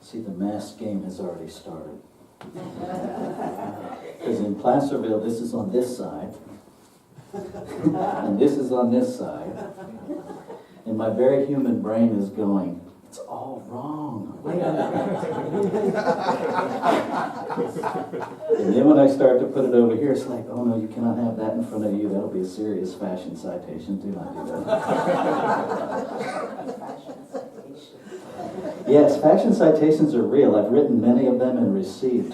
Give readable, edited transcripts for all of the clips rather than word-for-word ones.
See, the mask game has already started. Because in Placerville, this is on this side, and this is on this side, and my very human brain is going, it's all wrong. Wait a minute. And then when I start to put it over here, it's like, oh no, you cannot have that in front of you. That'll be a serious fashion citation. Do not do that. Yes, fashion citations are real. I've written many of them and received.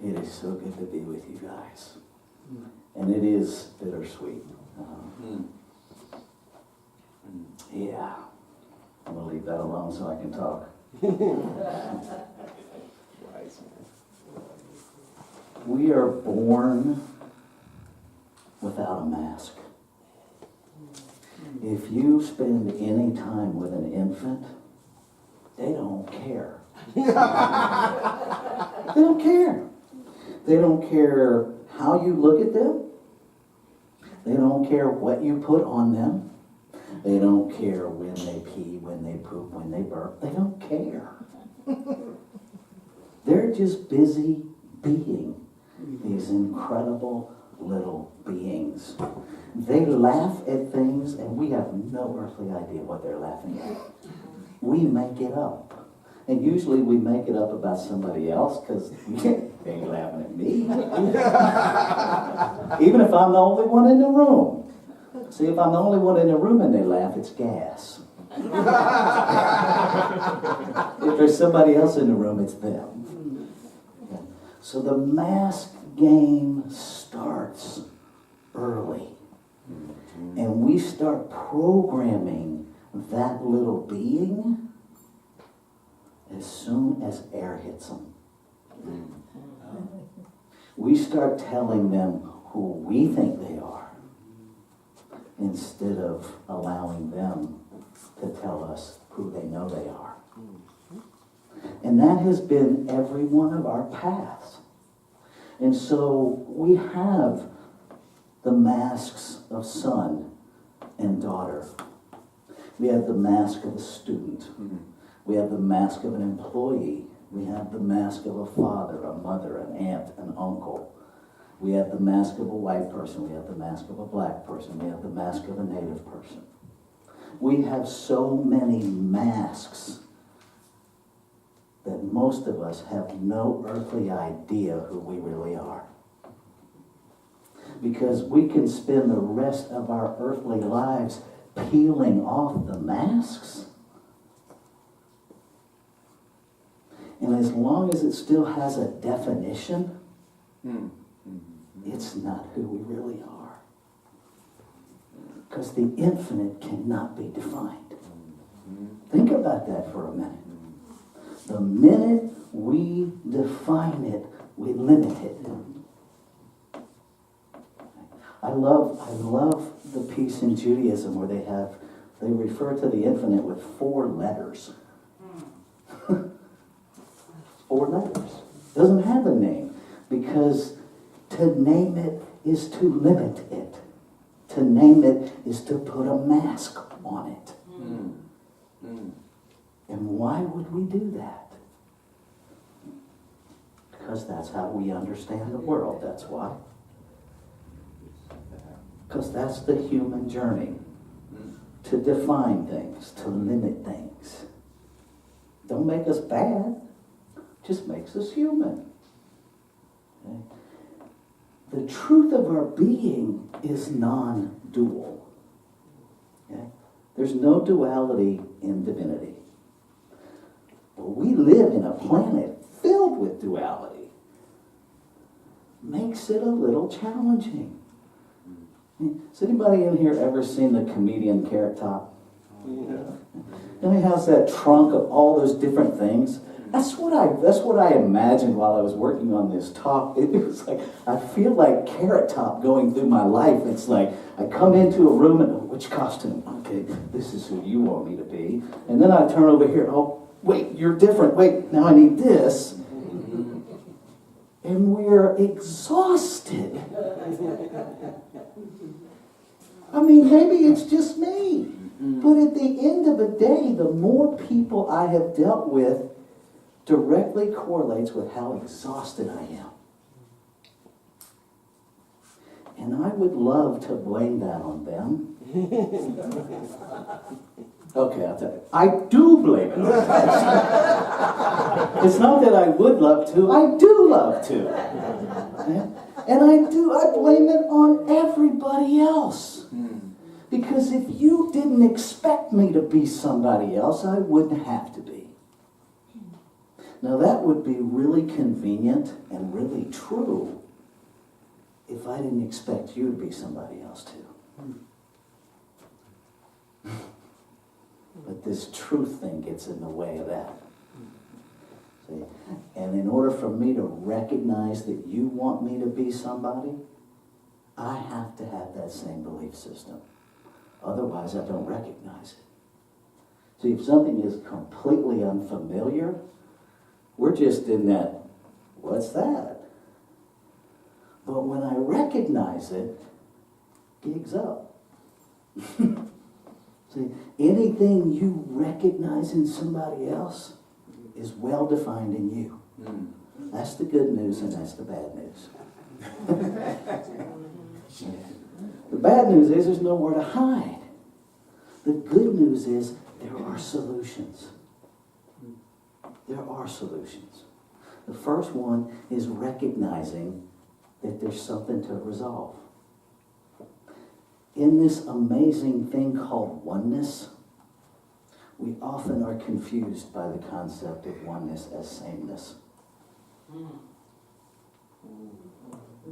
It is so good to be with you guys. And it is bittersweet. Yeah. I'm going to leave that alone so I can talk. We are born without a mask. If you spend any time with an infant, they don't care. They don't care. They don't care how you look at them. They don't care what you put on them. They don't care when they pee, when they poop, when they burp. They don't care. They're just busy being these incredible little beings. They laugh at things and we have no earthly idea what they're laughing at. We make it up. And usually we make it up about somebody else because they ain't laughing at me. Even if I'm the only one in the room. See, if I'm the only one in the room and they laugh, it's gas. If there's somebody else in the room, it's them. Okay. So the mask game starts early. And we start programming that little being as soon as air hits them. We start telling them who we think they are instead of allowing them to tell us who they know they are. And that has been every one of our paths. And so we have the masks of son and daughter. We have the mask of a student. We have the mask of an employee. We have the mask of a father, a mother, an aunt, an uncle. We have the mask of a white person. We have the mask of a black person. We have the mask of a native person. We have so many masks that most of us have no earthly idea who we really are. Because we can spend the rest of our earthly lives peeling off the masks. And as long as it still has a definition, it's not who we really are. Because the infinite cannot be defined. Think about that for a minute. The minute we define it, we limit it. I love the piece in Judaism where they refer to the infinite with 4 letters. 4 letters. Doesn't have a name because to name it is to limit it. To name it is to put a mask on it. And why would we do that? Because that's how we understand the world. That's why. Because that's the human journey. To define things, to limit things. Don't make us bad. Just makes us human. Okay? The truth of our being is non-dual. Okay? There's no duality in divinity. But we live in a planet filled with duality. Makes it a little challenging. Has anybody in here ever seen the comedian Carrot Top? Yeah. And he has that trunk of all those different things. That's what I imagined while I was working on this talk. It was like, I feel like Carrot Top going through my life. It's like, I come into a room and, oh, which costume? Okay, this is who you want me to be. And then I turn over here, oh, wait, you're different. Wait, now I need this. And we're exhausted. I mean, maybe it's just me. But at the end of the day, the more people I have dealt with directly correlates with how exhausted I am. And I would love to blame that on them. Okay, I'll tell you. I do blame it on them. It's not that I would love to, I do love to. And I blame it on everybody else. Because if you didn't expect me to be somebody else, I wouldn't have to be. Now that would be really convenient and really true if I didn't expect you to be somebody else too. But this truth thing gets in the way of that. See? And in order for me to recognize that you want me to be somebody, I have to have that same belief system. Otherwise, I don't recognize it. See, if something is completely unfamiliar, we're just in that, what's that? But when I recognize it, gigs up. See, anything you recognize in somebody else is well defined in you. That's the good news and that's the bad news. The bad news is there's nowhere to hide. The good news is there are solutions. There are solutions. The first one is recognizing that there's something to resolve. In this amazing thing called oneness, we often are confused by the concept of oneness as sameness.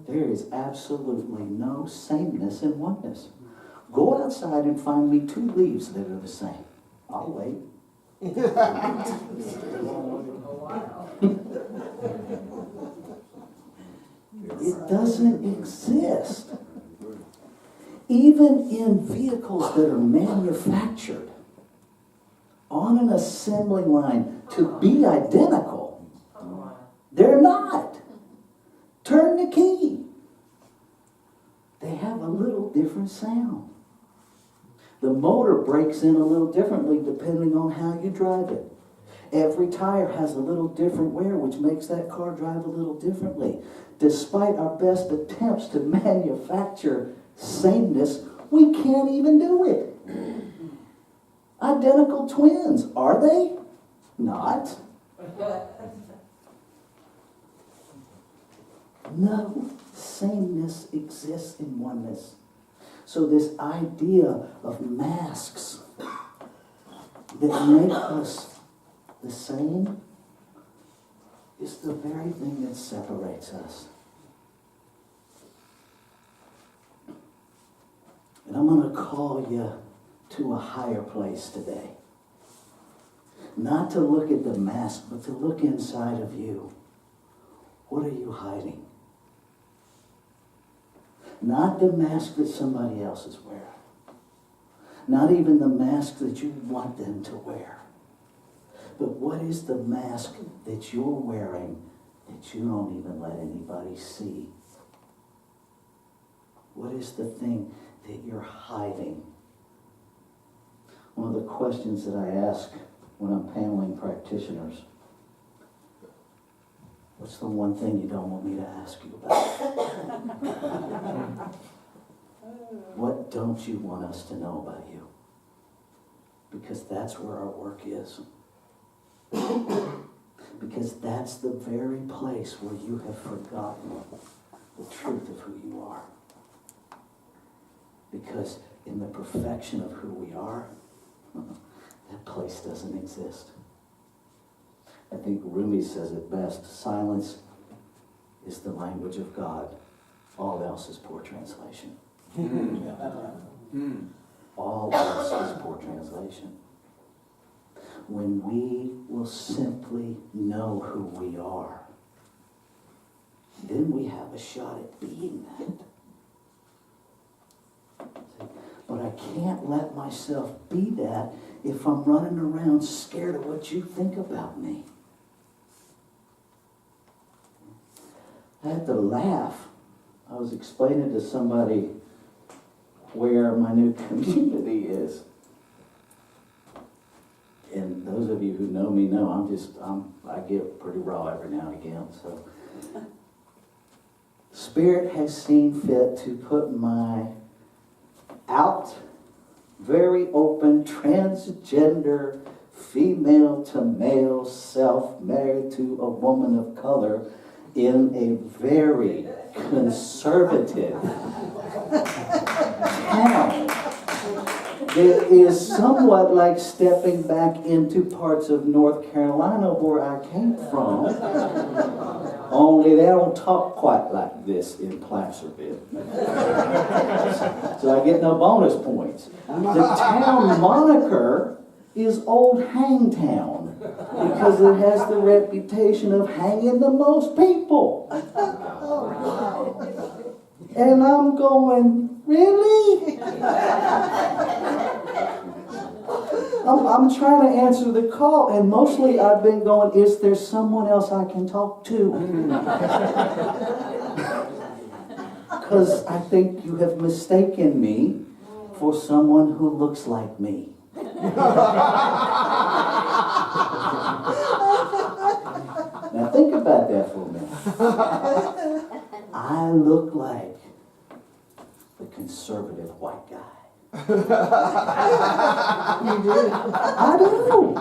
There is absolutely no sameness in oneness. Go outside and find me 2 leaves that are the same. I'll wait. It doesn't exist. Even in vehicles that are manufactured on an assembly line to be identical, they're not. Turn the key. They have a little different sound. The motor breaks in a little differently depending on how you drive it. Every tire has a little different wear, which makes that car drive a little differently. Despite our best attempts to manufacture sameness, we can't even do it. Identical twins, are they? Not. No sameness exists in oneness. So this idea of masks that make us the same is the very thing that separates us. And I'm going to call you to a higher place today. Not to look at the mask, but to look inside of you. What are you hiding? Not the mask that somebody else is wearing. Not even the mask that you want them to wear. But what is the mask that you're wearing that you don't even let anybody see? What is the thing that you're hiding? One of the questions that I ask when I'm paneling practitioners, what's the one thing you don't want me to ask you about? What don't you want us to know about you? Because that's where our work is. Because that's the very place where you have forgotten the truth of who you are. Because in the perfection of who we are, that place doesn't exist. I think Rumi says it best, silence is the language of God. All else is poor translation. All else is poor translation. When we will simply know who we are, then we have a shot at being that. But I can't let myself be that if I'm running around scared of what you think about me. I had to laugh. I was explaining to somebody where my new community is. And those of you who know me know I get pretty raw every now and again. So Spirit has seen fit to put my very open, transgender, female to male self, married to a woman of color, in a very conservative town. It is somewhat like stepping back into parts of North Carolina where I came from, only they don't talk quite like this in Placerville. So I get no bonus points. The town moniker is Old Hangtown because it has the reputation of hanging the most people. And I'm going, really? I'm trying to answer the call, and mostly I've been going, is there someone else I can talk to? Because I think you have mistaken me for someone who looks like me. Now think about that for a minute. I look like the conservative white guy. You do? I do.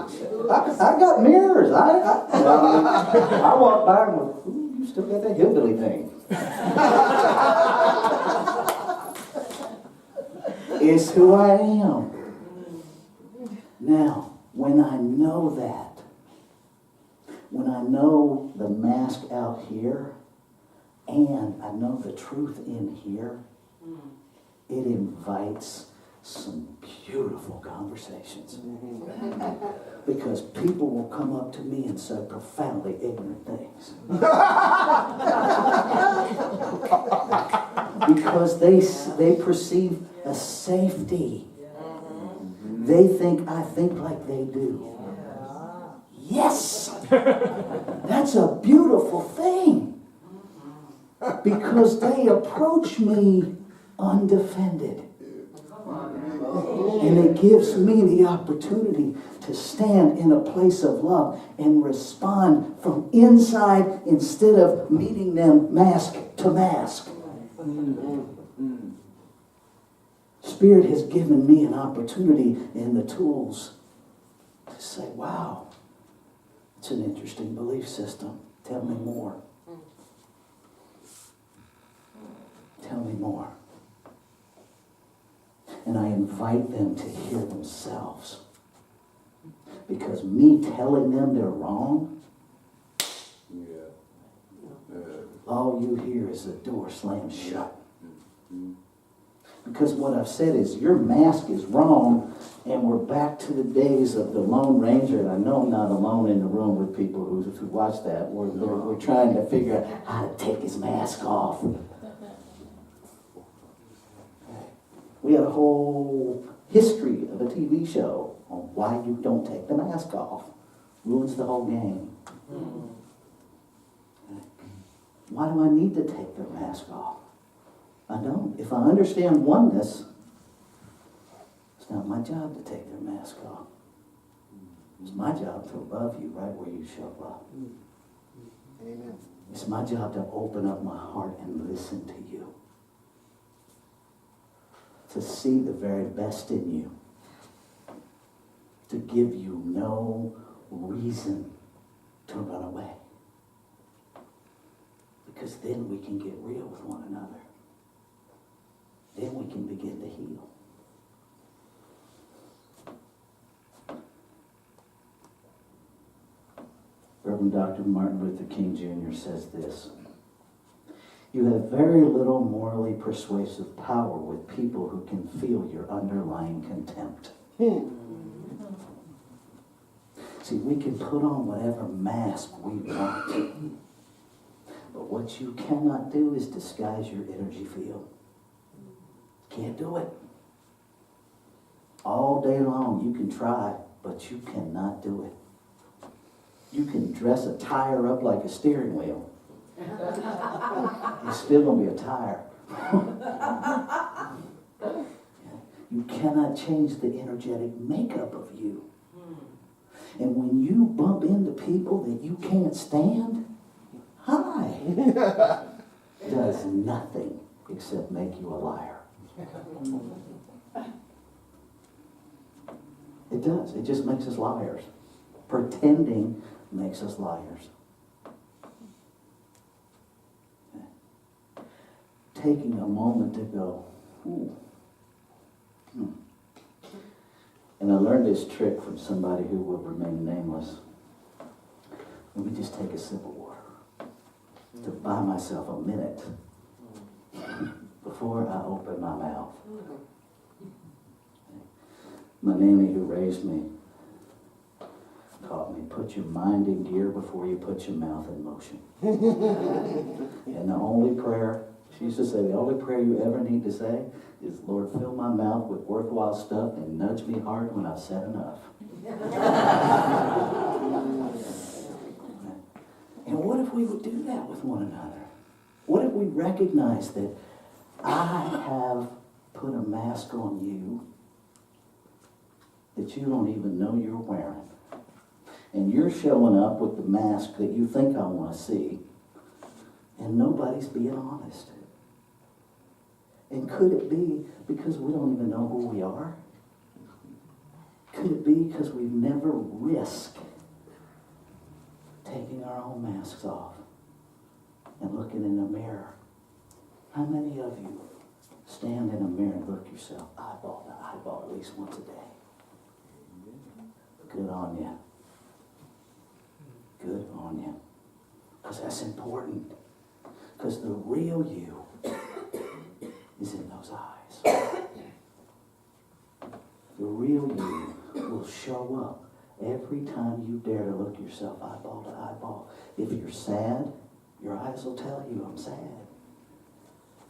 I got mirrors. I walk by and go, ooh, you still got that hillbilly thing. It's who I am. Now, when I know that, when I know the mask out here, and I know the truth in here, it invites some beautiful conversations. Because people will come up to me and say profoundly ignorant things. Because they perceive a safety. They think I think like they do. Yes! That's a beautiful thing. Because they approach me undefended. And it gives me the opportunity to stand in a place of love and respond from inside instead of meeting them mask to mask. Spirit has given me an opportunity and the tools to say, wow, it's an interesting belief system. Tell me more. Tell me more. And I invite them to hear themselves. Because me telling them they're wrong, all you hear is the door slam shut. Because what I've said is, your mask is wrong, and we're back to the days of the Lone Ranger. And I know I'm not alone in the room with people who watch that. We're trying to figure out how to take his mask off. We had a whole history of a TV show on why you don't take the mask off. Ruins the whole game. Why do I need to take their mask off? I don't. If I understand oneness, it's not my job to take their mask off. It's my job to love you right where you show up. Amen. It's my job to open up my heart and listen to you. To see the very best in you. To give you no reason to run away. Because then we can get real with one another. Then we can begin to heal. Reverend Dr. Martin Luther King Jr. says this: you have very little morally persuasive power with people who can feel your underlying contempt. See, we can put on whatever mask we want. But what you cannot do is disguise your energy field. Can't do it. All day long you can try, but you cannot do it. You can dress a tire up like a steering wheel. It's still going to be a tire. cannot change the energetic makeup of you. And when you bump into people that you can't stand, hi, does nothing except make you a liar. It does. It just makes us liars. Pretending makes us liars. Taking a moment to go, ooh. And I learned this trick from somebody who will remain nameless. Let me just take a sip of water to buy myself a minute before I open my mouth. My nanny who raised me taught me, put your mind in gear before you put your mouth in motion. And the only prayer, she used to say, the only prayer you ever need to say is, Lord, fill my mouth with worthwhile stuff and nudge me hard when I've said enough. And what if we would do that with one another? What if we recognize that I have put a mask on you that you don't even know you're wearing? And you're showing up with the mask that you think I want to see, and nobody's being honest. And could it be because we don't even know who we are? Could it be because we've never risked taking our own masks off and looking in the mirror? How many of you stand in a mirror and look yourself eyeball to eyeball at least once a day? Good on you. Good on you. Because that's important. Because the real you is in those eyes. The real you will show up every time you dare to look yourself eyeball to eyeball. If you're sad, your eyes will tell you I'm sad.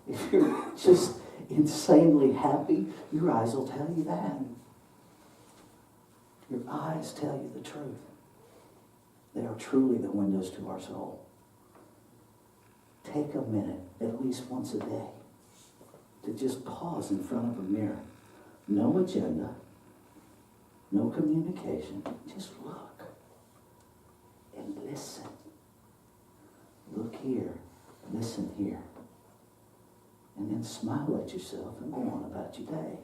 If you're just insanely happy, your eyes will tell you that. Your eyes tell you the truth. They are truly the windows to our soul. Take a minute, at least once a day, to just pause in front of a mirror. No agenda, no communication. Just look and listen. Look here, listen here. And then smile at yourself and go on about your day.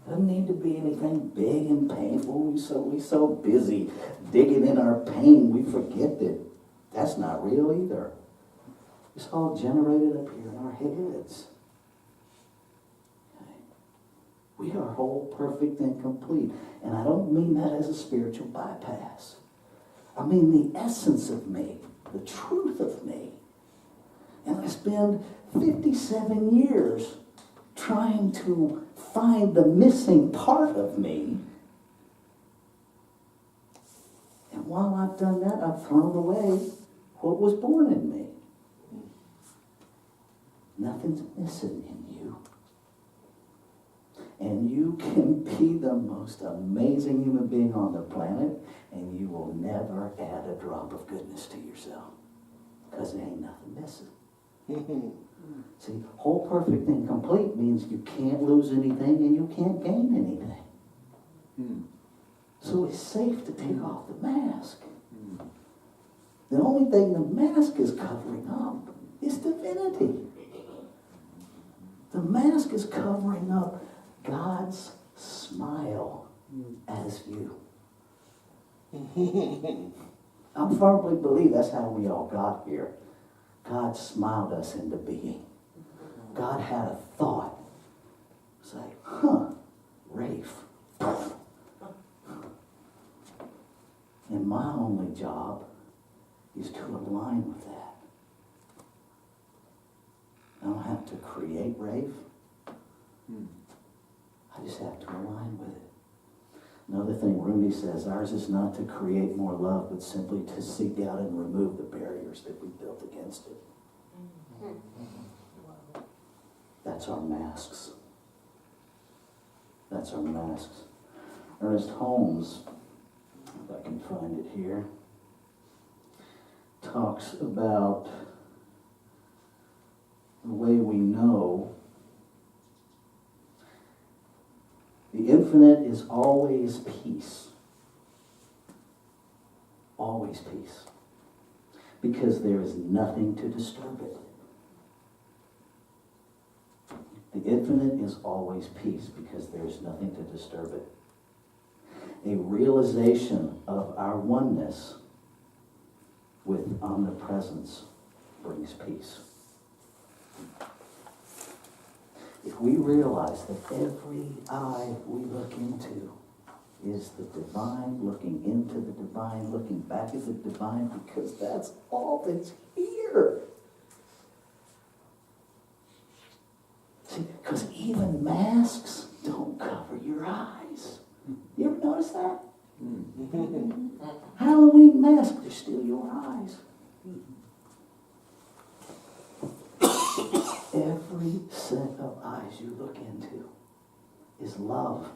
Doesn't need to be anything big and painful. We so busy digging in our pain, we forget that that's not real either. It's all generated up here in our heads. Okay. We are whole, perfect, and complete. And I don't mean that as a spiritual bypass. I mean the essence of me, the truth of me. And I spend 57 years trying to find the missing part of me. And while I've done that, I've thrown away what was born in me. Nothing's missing in you. And you can be the most amazing human being on the planet, and you will never add a drop of goodness to yourself, because there ain't nothing missing. See, whole, perfect, and complete means you can't lose anything and you can't gain anything. So it's safe to take off the mask. The only thing the mask is covering up is divinity. The mask is covering up God's smile as you. I firmly believe that's how we all got here. God smiled us into being. God had a thought. It's like, Rafe. And my only job is to align with that. I don't have to create Rafe. I just have to align with it. Another thing Rudy says, ours is not to create more love, but simply to seek out and remove the barriers that we built against it. That's our masks. That's our masks. Ernest Holmes, if I can find it here, talks about the way we know The infinite is always peace. Always peace. Because there is nothing to disturb it. The infinite is always peace because there is nothing to disturb it. A realization of our oneness with omnipresence brings peace. If we realize that every eye we look into is the divine, looking into the divine, looking back at the divine, because that's all that's here. See, because even masks don't cover your eyes. You ever notice that? Halloween mask, they're still your eyes. Every set of eyes you look into is love,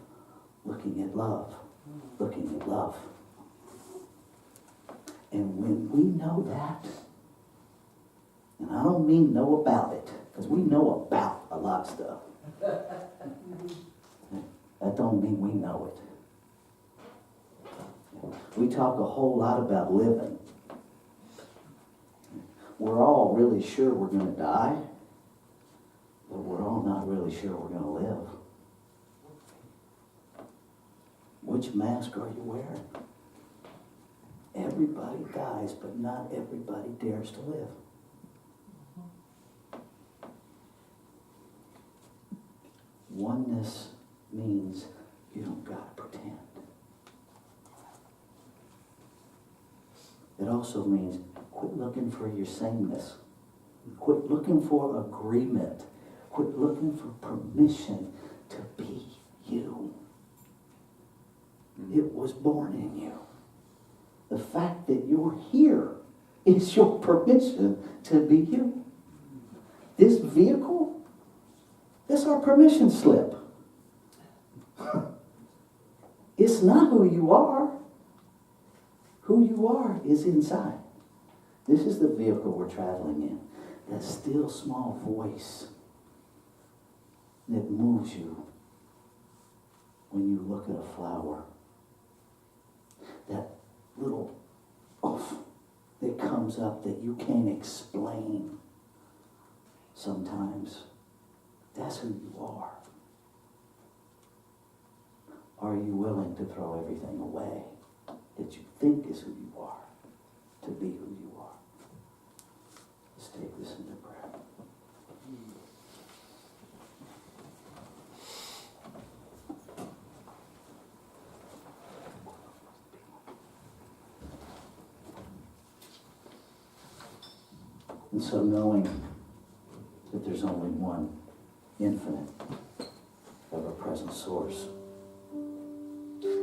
looking at love, looking at love. And when we know that, and I don't mean know about it, because we know about a lot of stuff. That don't mean we know it. We talk a whole lot about living. We're all really sure we're going to die, but we're all not really sure we're going to live. Which mask are you wearing? Everybody dies, but not everybody dares to live. Oneness means you don't got to pretend. It also means quit looking for your sameness. Quit looking for agreement. Quit looking for permission to be you. It was born in you. The fact that you're here is your permission to be you. This vehicle, that's our permission slip. It's not who you are. Who you are is inside. This is the vehicle we're traveling in. That still small voice that moves you when you look at a flower. That little oof that comes up that you can't explain sometimes. That's who you are. Are you willing to throw everything away that you think is who you are to be who you are? Let's take this into prayer. And so knowing that there's only one infinite, ever-present source,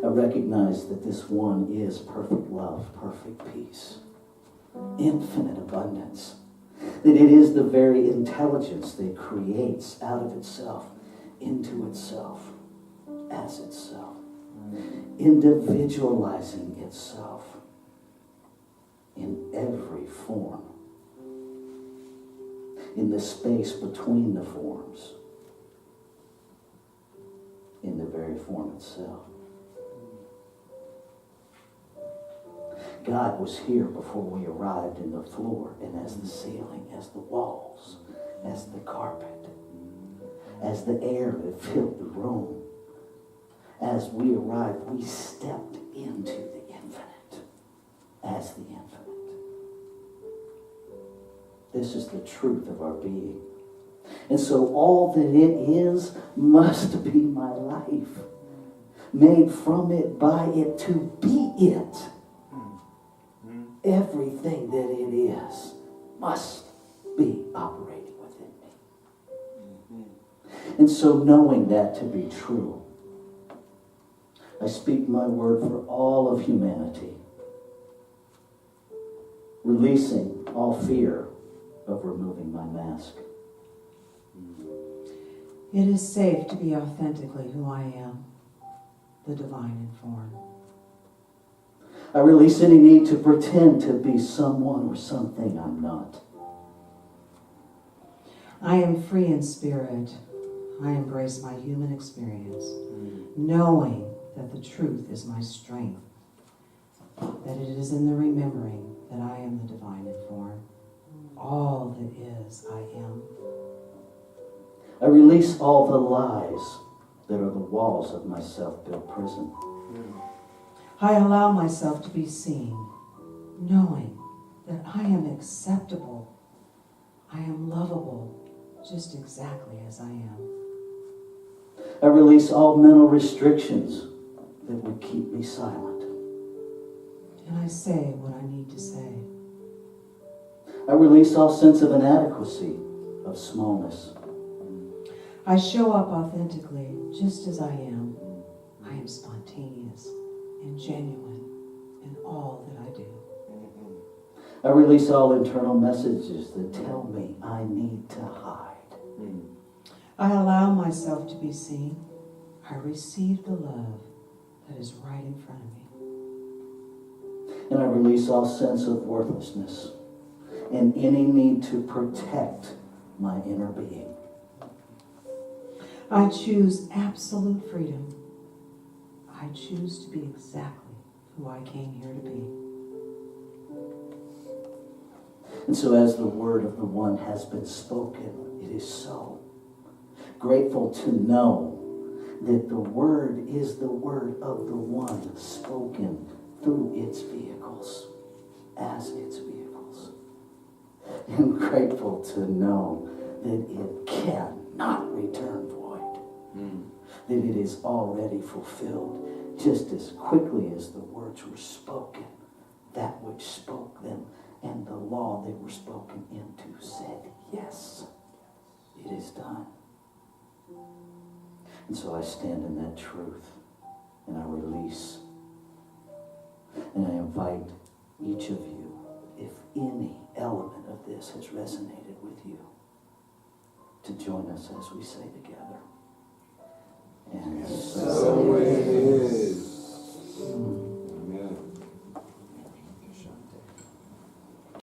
I recognize that this one is perfect love, perfect peace, infinite abundance, that it is the very intelligence that creates out of itself, into itself, as itself, individualizing itself in every form, in the space between the forms, in the very form itself. God was here before we arrived in the floor, and as the ceiling, as the walls, as the carpet, as the air that filled the room. As we arrived, we stepped into the infinite as the infinite. This is the truth of our being. And so all that it is must be my life, made from it, by it, to be it. Everything that it is must be operating within me. And so knowing that to be true, I speak my word for all of humanity, releasing all fear of removing my mask. It is safe to be authentically who I am, the divine in form. I release any need to pretend to be someone or something I'm not. I am free in spirit, I embrace my human experience, knowing that the truth is my strength, that it is in the remembering that I am the divine in form. All that is, I am. I release all the lies that are the walls of my self-built prison. I allow myself to be seen, knowing that I am acceptable. I am lovable, just exactly as I am. I release all mental restrictions that would keep me silent. And I say what I need to say. I release all sense of inadequacy, of smallness. I show up authentically, just as I am. I am spontaneous and genuine in all that I do. I release all internal messages that tell me I need to hide. I allow myself to be seen. I receive the love that is right in front of me. And I release all sense of worthlessness and any need to protect my inner being. I choose absolute freedom. I choose to be exactly who I came here to be. And so as the word of the one has been spoken, it is so. Grateful to know that the word is the word of the one spoken through its vehicles, as its vehicles. And grateful to know that it cannot return void. That it is already fulfilled just as quickly as the words were spoken. That which spoke them and the law they were spoken into said, yes, it is done. And so I stand in that truth and I release. And I invite each of you, if any element of this has resonated with you, to join us as we say together. And so it is.